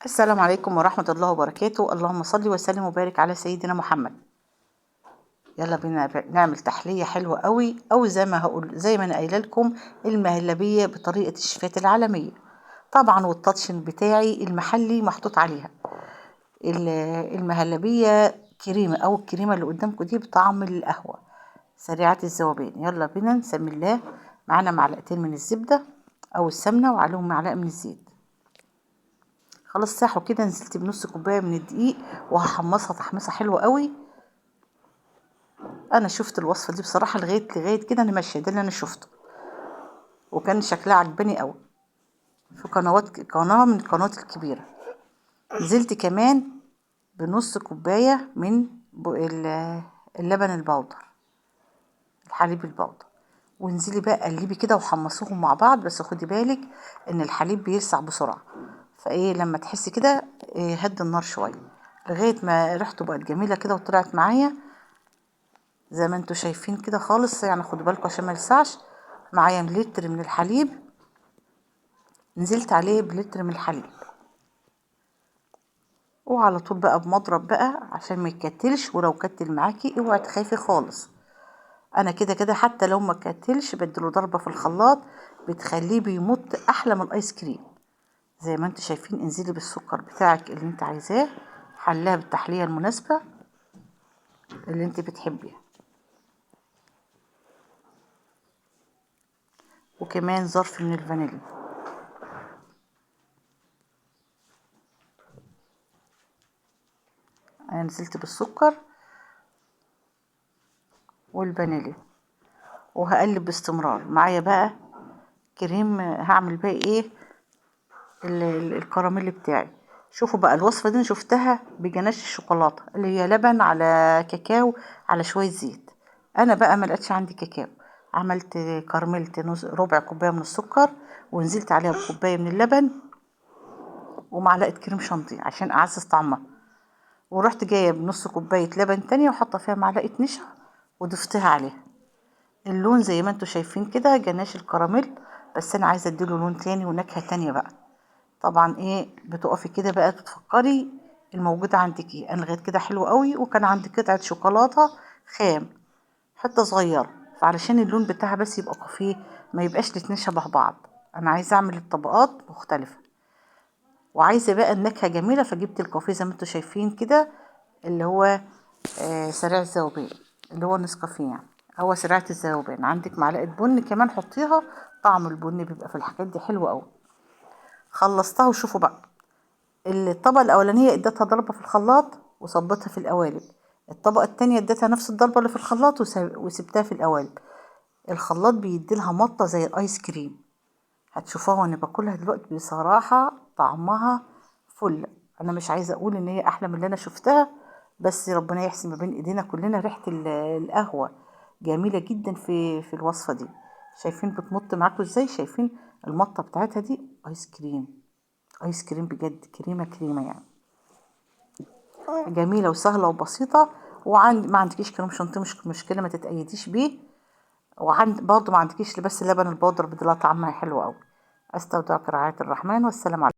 السلام عليكم ورحمة الله وبركاته. اللهم صل وسلم وبارك على سيدنا محمد. يلا بينا نعمل تحلية حلوة قوي، او زي ما انا قايله لكم، المهلبية بطريقة الشيفات العالمية طبعا، والتاتشن بتاعي المحلي محطوط عليها. المهلبية كريمة، او الكريمة اللي قدامكم دي بطعم القهوة سريعة الذوبان. يلا بينا نسمي الله. معانا معلقتين من الزبدة او السمنة وعليهم معلقة من الزيت. خلاص ساحوا كده، نزلت بنص كوبايه من الدقيق وهحمصها تحميصه حلوه قوي. انا شفت الوصفه دي بصراحه لغايه كده انا ماشيه، ده اللي انا شفته وكان شكلها عجباني قوي في قناه من القنوات الكبيره. نزلت كمان بنص كوبايه من اللبن البودر، الحليب البودر، وانزلي بقى قلبي كده وحمصوهم مع بعض. بس خدي بالك ان الحليب بيلسع بسرعه، فايه لما تحسي كده هدي النار شويه لغايه ما ريحته بقت جميله كده وطلعت معايا زي ما انتوا شايفين كده خالص. يعني خدوا بالكم عشان ما يلسعش. معايا لتر من الحليب، نزلت عليه بلتر من الحليب، وعلى طول بقى بمضرب بقى عشان ما يتكتلش. ولو كتل معاكي اوعي تخافي خالص، انا كده حتى لو ما كتلش بديله ضربه في الخلاط بتخليه بيمط احلى من الايس كريم. زي ما انتوا شايفين، انزلي بالسكر بتاعك اللي انت عايزاه، حلها بالتحليه المناسبه اللي انت بتحبيها، وكمان ظرف من الفانيليا. انا نزلت بالسكر والفانيليا وهقلب باستمرار. معايا بقى كريم، هعمل بقى ايه الكراميل بتاعي. شوفوا بقى الوصفه دي انا شفتها بجناش الشوكولاته اللي هي لبن على كاكاو على شويه زيت. انا بقى ما لقيتش عندي كاكاو، عملت كرملت ربع كوبايه من السكر، ونزلت عليها بكوبايه من اللبن ومعلقه كريم شانتيه عشان اعزز طعمها. ورحت جايه بنص كوبايه لبن تانية وحاطه فيها معلقه نشا وضفتها عليها. اللون زي ما انتوا شايفين كده جناش الكراميل، بس انا عايزه اديله لون تاني ونكهه تانية بقى. طبعا ايه بتقفي كده بقى تفكري الموجود عندك ايه. انا لغايه كده حلو قوي، وكان عندي قطعه شوكولاته خام حته صغيره، فعلشان اللون بتاعها بس يبقى كافيه ما يبقاش الاتنين شبه بعض. انا عايزه اعمل الطبقات مختلفه وعايزه بقى النكهه جميله، فجبت الكافيه زي ما انتوا شايفين كده اللي هو سريع الذوبان، اللي هو نسكافيه يعني. هو سريعة الذوبان. عندك معلقه بن كمان حطيها، طعم البن بيبقى في الحاجات دي حلو قوي. خلصتها وشوفوا بقى الطبقة الأولانية اديتها ضربة في الخلاط وصبتها في القوالب. الطبقة التانية اديتها نفس الضربة اللي في الخلاط وسبتها في القوالب. الخلاط بيديلها مطة زي الآيس كريم. هتشوفوها وانا باكلها دلوقتي بصراحة طعمها فل. انا مش عايزة اقول ان هي احلى من اللي انا شفتها، بس ربنا يحسن ما بين ايدينا كلنا. ريحة القهوة جميلة جدا في الوصفة دي. شايفين بتمط معاكم ازاي؟ شايفين المطة بتاعتها دي آيس كريم، آيس كريم بجد، كريمة يعني. جميلة وسهلة وبسيطة. ما عندكيش كريم شانتيه مش مشكلة، ما تتأيديش بيه. برضه ما عندكيش بس اللبن البودر بدلها طعمها حلو قوي. استودعك رعاية الرحمن، والسلام عليكم.